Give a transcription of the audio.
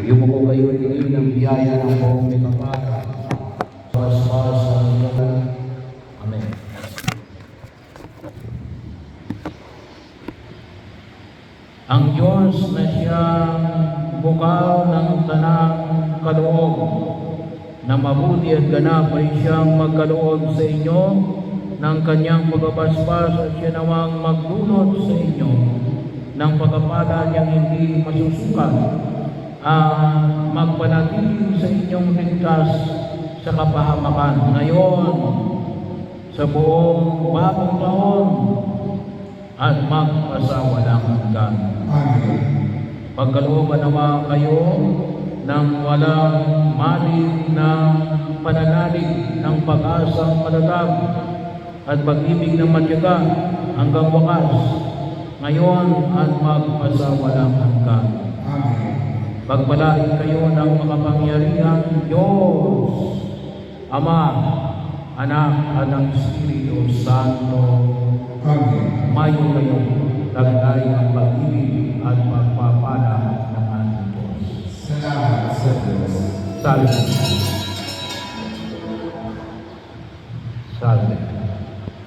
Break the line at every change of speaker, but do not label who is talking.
Yung ko kayo tingin ng biyaya ng buong may kapara. Pas-pas ang inyong. Amen. Ang Diyos na siyang bukal ng tanang kaloob, na mabuti at ganap ay siyang magkaloob sa inyo ng kanyang pagbabasbas at siya namang magdulot sa inyo ng pagkapala niyang hindi masusukat ang magpanatili sa inyong ligtas sa kapahamakan ngayon sa buong bagong taon at magpasawalang hanggan.
Amen.
Pagkalooban naman kayo ng walang maling na pananalig ng pag-asang matatag at pag-ibig ng matyaga hanggang wakas, ngayon at magpasawalang hanggan.
Amen.
Pagpalain kayo ng makapangyarihan Diyos, Ama, Anak at ang Espiritu Santo.
Amen.
Mayo kayo, taglay ang pag-ibig at pagpapala ng ating Diyos.
Salamat sa Diyos.
Salamat.